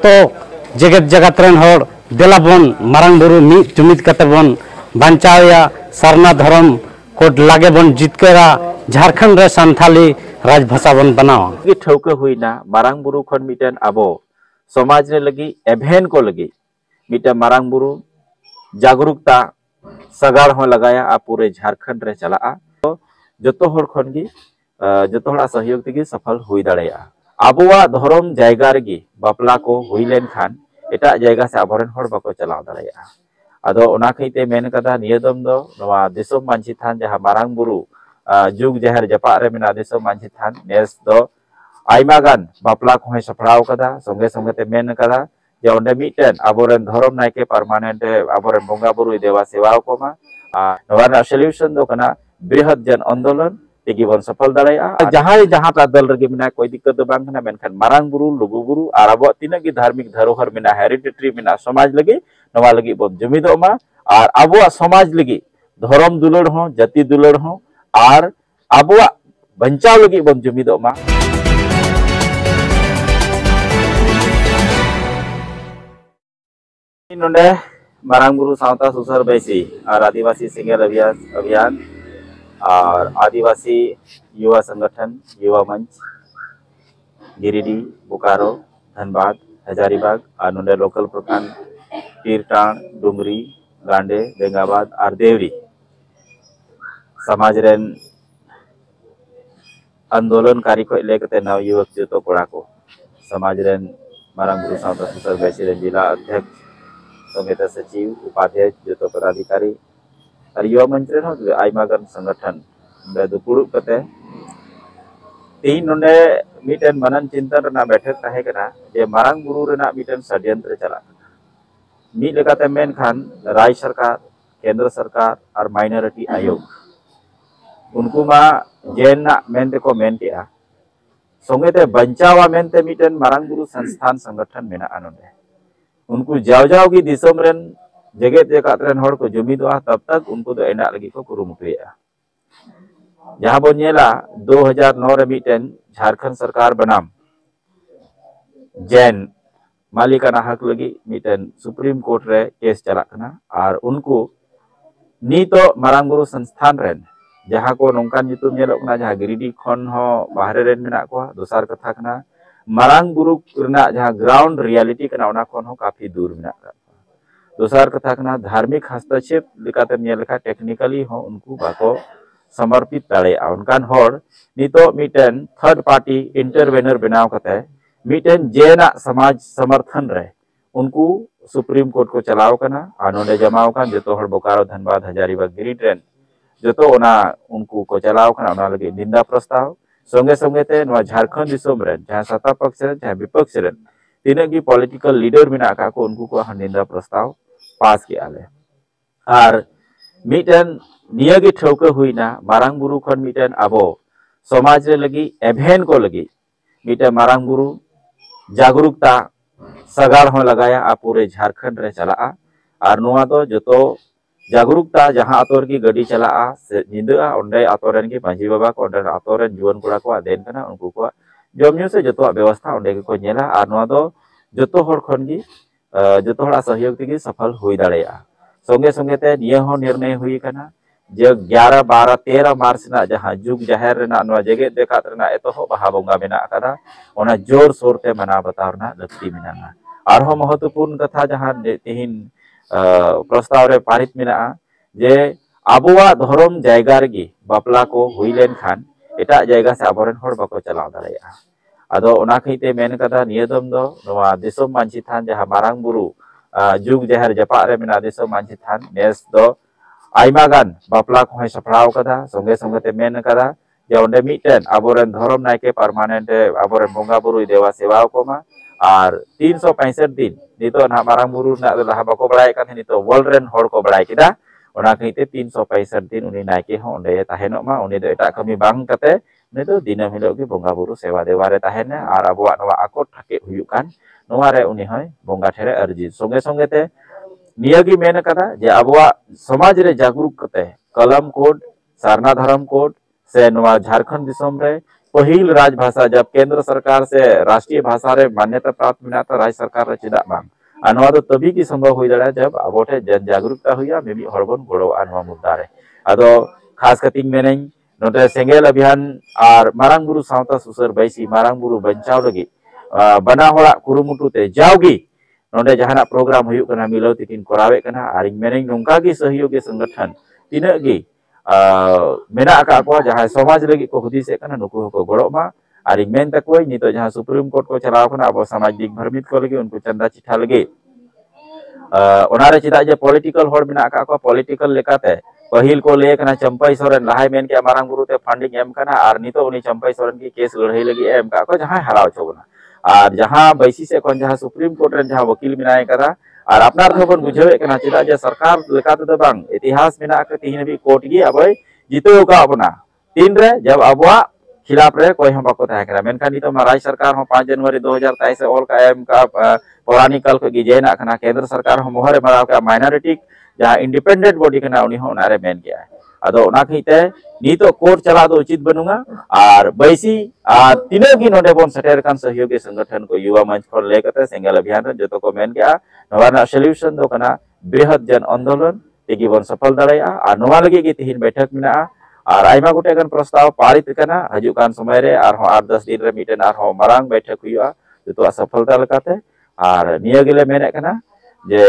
तो जगत जगत रेन होड़ देलाबन मारंग बुरु मीत जुमित कते बन बांचावया सरना धर्म कोड लागे बन जितकेरा झारखंड रे संथाली राजभाषा बन बनावा की ठौके हुईना मारंग बुरु खन मिटन आबो समाज रे लगी एभेन को लगी मिटन मारंग बुरु जागरूकता सगाड़ हो लगाया आ पूरे झारखंड रे चला तो जतो होड़ खन गी जतो होड़ा सहयोग तेगी सफल हुई दाड़ेया आबुआ धर्म जायगा रेगी बापला को हुई लेन खान एटा जायगा से आबोरेन होड़ बाको चलाव दाड़ेया आदो ओना खैते मेन कदा नियदम दो नवा दिसोम मानसी थान जहां मारंग बुरु जुग जहर जपा रे मेना दिसोम मानसी थान नेस दो आइमा गान बापला को सफड़ाव कदा संगे संगे ते मेन कदा जे ओंडे मिटन आबोरेन धर्म नायके परमानेंट आबोरेन बोंगा बुरु देवा सेवा को मा नवा सॉल्यूशन दो कना बृहद जन आंदोलन तेगी बन सफल दाड़ेया जहां जहां ता दल रगे मेना कोई दिक्कत दो बांग कना मेनखान मारंग बुरु लुगु बुरु आर आबो तिना की धार्मिक धरोहर मेना हेरिटेटरी मेना समाज लगी नवा लगी बन जुमिदो मा आर आबो समाज लगी धर्म दुलड़ हो जाति दुलड़ हो आर आबो बंचाव लगी बन जुमिदो मा नोंडे मारंग बुरु सावता सुसर बैसी और आदिवासी सिंगल अभियान और आदिवासी युवा संगठन युवा मंच गिरिडीह बोकारो धनबाद हजारीबाग और नोंडे लोकल प्रखंड तीरटाण डुंगरी गांडे बेंगाबाद और देवरी समाज रेन आंदोलनकारी को लेकर नव युवक जो कोड़ा को समाज रेन मारंग बुरु सावता सुसर बैसी रेन जिला अध्यक्ष संगीता सचिव उपाध्यक्ष जो पदाधिकारी और युवा मंच रे आइमागन संगठन दुपुड़ कते तीन नोंडे मिटन मनन चिंतन रना बैठक ताहे कना जे मारंग बुरु रेना मिटन षड्यंत्र चला मी लेकाते मेन खान राज्य सरकार केंद्र सरकार और माइनॉरिटी आयोग उनको मा जेना मेनते को मेनटिया संगेते बंचावा मेनते मिटन मारंग बुरु संस्थान संगठन मेना आनंदे उनको जाव जाव की दिसोम रेन जगत जगत रेन होड़ को जुमिदोआ तब तक उनको दो एना लगी को कुरुमुटुया जहां बन नेला 2009 रे मिटन झारखंड सरकार बनाम जैन मालिकाना हक लगी मिटन सुप्रीम कोर्ट रे केस चला कना और उनको नीतो मारंग बुरु संस्थान रेन जहां को नोंकान नितुम नेलो कना जहां गिरिडीह खन हो बाहरे रेन मेना को दोसार कथा कना मारंग बुरु रना जहां ग्राउंड रियलिटी कना ओना खन हो काफी दूर मेना दोसार कथा कना धार्मिक हस्तक्षेप लेकाते नेल लेखा टेक्निकली हो उनको बाको समर्पित दाड़ेया उनकान होड़ नितो मिटन थर्ड पार्टी इंटरवेनर बनाव कते मिटन जेना समाज समर्थन रे उनको सुप्रीम कोर्ट को चलाव कना आनोंडे जमाव कान जतो होड़ बोकारो धनबाद हजारीबाग गिरिडीह रेन जतो ओना उनको को चलाव कना ओना लगे निंदा प्रस्ताव संगे संगे ते नवा झारखंड दिसोम रेन जहां सत्ता पक्ष रेन जहां विपक्ष रेन तीन की पॉलिटिकल लीडर मेना का को उनको को निंदा प्रस्ताव पास किया ले और मिटन निया की ठौके हुईना मारंग बुरु खन मिटन आबो समाज रे लगी एभेन को लगी मिटन मारंग बुरु जागरूकता सगाड़ हो लगाया आ पूरे झारखंड रे चला और नुआ दो जतो जागरूकता जहां आतोर की गड्डी चला निंदा ओंडे आतोरेन की मांझी बाबा को ओंडे आतोरेन जुवन कोड़ा को देन कना उनको को जमन्यु से जतो व्यवस्था ओंडे को नेला और नुआ दो जतो होड़ खन गी जतो होड़ा सहयोग तेगी सफल हुई दाड़ेया संगे संगे ते निया हो निर्णय हुई कना जे 11 12 13 मार्च ना जहां जुग जहर रेना नवा जगत देखात रेना एतो बहा बोंगा मेना कदा ओना जोर सोर ते मना बतावना लक्ति मेना और हो महत्वपूर्ण कथा जहां तिहिन प्रस्ताव रे पारित मेना जे आबुआ धर्म जायगा रेगी बापला को हुई लेन खान एटा जायगा से आबोरेन होड़ बाको चलाव दाड़ेया आदो ओना खैते मेन कदा नियदम दो नवा दिसोम मानसी थान जहां मारंग बुरु जुग जहर जपा रे मेना दिसोम मानसी थान नेस दो आइमा गान बापला को सफड़ाव कदा संगे संगे ते मेन कदा जे ओंडे मिटन आबोरेन धर्म नायके परमानेंट आबोरेन बोंगा बुरु देवा सेवा को मा और 365 दिन नितो ना मारंग बुरु ना लहा बाको बड़ाय काथे नितो वर्ल्ड रेन होड़ को बड़ाय किदा ओना खैते 365 दिन उनी नायके हो ओंडे ताहेनो मा उनी दो एटा कमी बांग कते उनी दो दिनम हिलो की बोंगा बुरु सेवा देवा रे ताहेने और आबोआ नवा आकोट ठाके हुयुकान नवा रे उनी होय बोंगा ठेरे अर्जी संगे संगे ते नियागी मेन कदा जे आबुआ समाज रे जागरूक कते कलम कोड सारना धर्म कोड से नवा झारखंड दिसोम रे पहिल राजभाषा जब केंद्र सरकार से राष्ट्रीय भाषा रे मान्यता प्राप्त मिला था राज्य सरकार रे चिदा बांग अनवा तो तभी की संभव हो दाड़ा जब अब जन जागरूकता हुआ मेबी हरबन गोड़ो अनवा मुद्दा रे अदो खास कतिंग मेनें नोटे सेंगेल अभियान और मारांग बुरु सावता सुसर बैसी मारांग बुरु बंचाव लगी बना होला कुरुमुटु ते जाओगी नोटे जहाना प्रोग्राम हुई कना मिलो तिकिन कोरावे कना और मेनें नोंका की सहयोगी संगठन तीना की मेना का को जहां समाज लगी को हुदी से कना नुकु को गोड़ो मा और मेन तक कोई नितो जहां सुप्रीम कोर्ट को चलाव कना अब सामाजिक भरमित को लगी उनको चंदा चिठा लगी ओनारे चिदा जे पॉलिटिकल होड़ मेना का को पॉलिटिकल लेकाते पहिल को ले कना चंपाई सोरेन लहाय मेन के मारांग गुरु ते फंडिंग एम कना और नितो उनी चंपाई सोरेन की केस लड़ाई लगी एम का को जहां हराव छोबना और जहां बैसी से कोन जहां सुप्रीम कोर्ट रे जहां वकील मिनाय करा और अपना थोबन बुझावे कना चिदा जे सरकार लेकाते तो बांग इतिहास मेना के तीन भी कोर्ट गी अबय जीतो का अपना तीन रे जब अबवा खिलाफ रे कोई हम बाको तय करा मेनखान नितो राज्य सरकार हो 5 जनवरी 2023 से ऑल का एम का पौराणिकल को गिजेना कना केंद्र सरकार हो मोहरे मराव का माइनॉरिटी जहां इंडिपेंडेंट बॉडी कना उनी हो नारे मेन गया है अदो ओना खिते नितो कोर्ट चला दो उचित बनूंगा और बैसी तीनों की नोडे बोन सटेर कान सहयोगी संगठन को युवा मंच पर लेकते सेंगेल अभियान रे जतो को मेन गया नवाना सॉल्यूशन दो कना बृहत जन आंदोलन तेगी बोन सफल दाड़ाया और नवा लगी की तिहिन बैठक मिना और आयमा गोटे गन प्रस्ताव पारित कना हजू कान समय रे और 8-10 दिन रे मिटेन और मारांग बैठक हुआ जतो सफलता लकाते और निया गेले मेने कना जे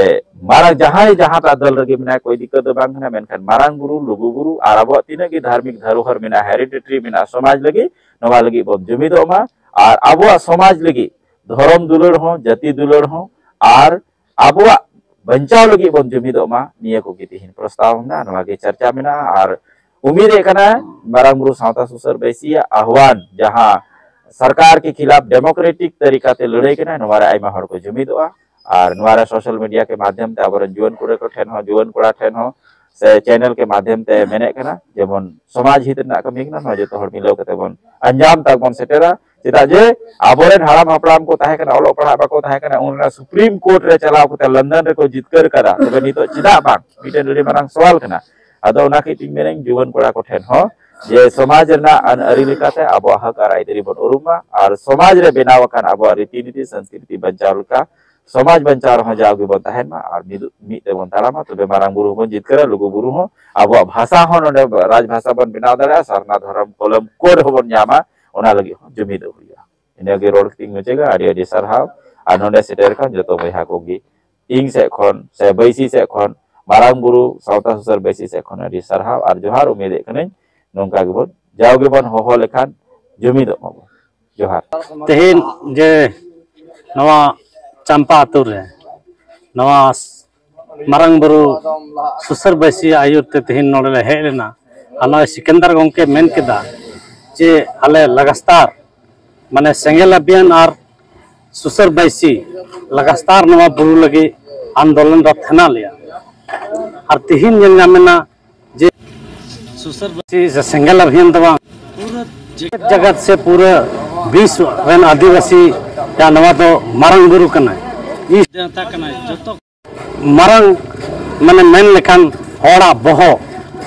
मारांग जहां ता दल रगे मिना कोई दिक्कत दो बांग ना मेनखान मारांग गुरु लुगु गुरु और अब तीन की धार्मिक धरोहर मिना हेरिडिटरी मिना समाज लगी नवा लगी बोन जुमिदोमा और अब समाज लगी धर्म दुलड़ हो जाति दुलड़ हो और अब बंचाव लगी बोन जुमिदोमा निया को तिहिन प्रस्ताव ना नवा के चर्चा मिना और उम्मीद है कना मारांग गुरु सावता सुसर बैसी आह्वान जहां सरकार के खिलाफ डेमोक्रेटिक तरीका ते लड़ाई कना नवारे आइमा हर को जुमिदोआ और नवारे सोशल मीडिया के माध्यम ते आबर जुवन कुड़े को ठेन हो जुवन कुड़ा ठेन हो से चैनल के माध्यम ते मेने कना जेबन समाज हित ना कमी कना न जतो हर मिलो कते बन अंजाम तक बन सेटेरा चिता जे आबोरे हाड़ाम हपड़ाम को ताहे कना ओलो पढ़ा बाको ताहे कना उनरा सुप्रीम कोर्ट रे चलाव कते लंदन रे को जितकर करा तबे नितो चिदा बांग मिटे लड़ी मारांग सवाल कना अदो ओना के टिंग मेने जुवन कुड़ा को ठेन हो जे समाज ना अन अरि लेकाते आबो हक आर आइदरी बन उरुमा और समाज रे बेनाव कान आबो रीति नीति संस्कृति बंचाव का समाज बंचाव हो जाओगे बन तहन मा और मिते बन तालामा तबे मारांग गुरु बन जितकर लुगु गुरु हो आबो भाषा हो नडे राजभाषा बन बिनाव दाड़ा सरना धर्म कोलम कोड हो बन जामा ओना लगी जुमिद हुआ इने के रोड किंग नचेगा आडी सरहाव और नडे सेटेर का जतो बहा कोगी इंग से खन से बैसी से खन मारांग गुरु सावता सुसर बैसी से खन आडी सरहाव और जोहार उम्मीद कने नोंका के बन जाओगे बन हो लेखान जुमिद मबो जोहार तेहिन जे नवा चंपा आतुर रे नवा मारांग बुरु सुसर बैसी आयुर ते तेहिन नोडले हे लेना आना सिकंदर गोंके मेन केदा जे आले लगातार माने सेंगेल अभियान और सुसर बैसी लगातार नवा बुरु लगी आंदोलन रथना लिया और तेहिन जन नामेना जे सुसर बैसी से सेंगेल अभियान दवा पूरा जगत से पूरा विश्व रेन आदिवासी या नवा तो मारांग बुरु कना इस जनता कना जतो मारांग माने मेन लेखान होड़ा बहो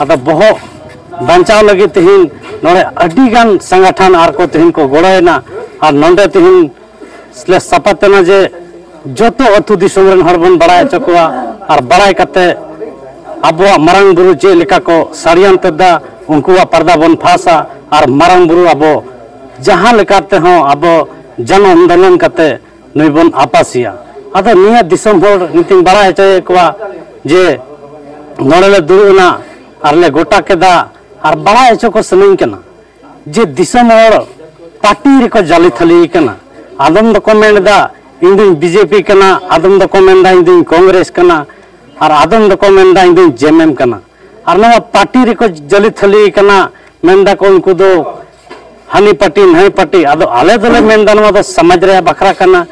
अदा बहो बंचाव लगी तेहिन नोडे अडी गान संगठन आर को तेहिन को गोड़ायना और नोडे तेहिन स्ले सपातना जे जतो अतु दिसोम रेन हर बन बड़ाय चकोआ और बड़ाय कते अबवा मारांग बुरु जे लेका को साड़ियान तदा उनकुआ पर्दा बन फासा और मारांग बुरु अबो जहां लेकाते हो अबो जन आंदोलन कते नईबन आपासिया अदा निया दिसम होड़ नितिन बड़ाय चाहे कोआ जे नोडले दुरुना आरले गोटा केदा और बड़ाय चको समिंग कना जे दिसम होड़ पार्टी रे को जाली थली कना आदम द कमेंट दा इंदिन बीजेपी कना आदम द कमेंट दा इंदिन कांग्रेस कना और आदम द कमेंट दा इंदिन जेएमएम कना और नवा पार्टी रे को जाली थली कना मेंदा को उनको दो हानि पार्टी नहीं पार्टी अदो आले दले मेंदा नवा दो समाज रे बखरा कना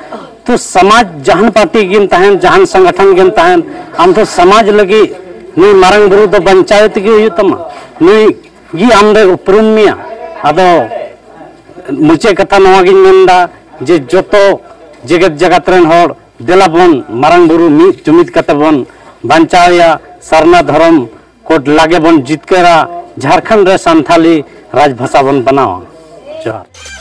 तो समाज जहान पार्टी गिन तहन जहान संगठन गिन तहन हम तो समाज लगी नी मारांग बुरु दो पंचायत की हुई तमा नी गी आमदे उपरुम मिया अदो मुचे कथा नवा गिन मेंदा जे जतो जगत जगत रेन होड़ देला बन मारांग बुरु मी जुमिद कते बन बंचाया सरना धर्म कोड लागे बन जितकेरा झारखंड रे संथाली राजभाषा बन बनावा जोहार।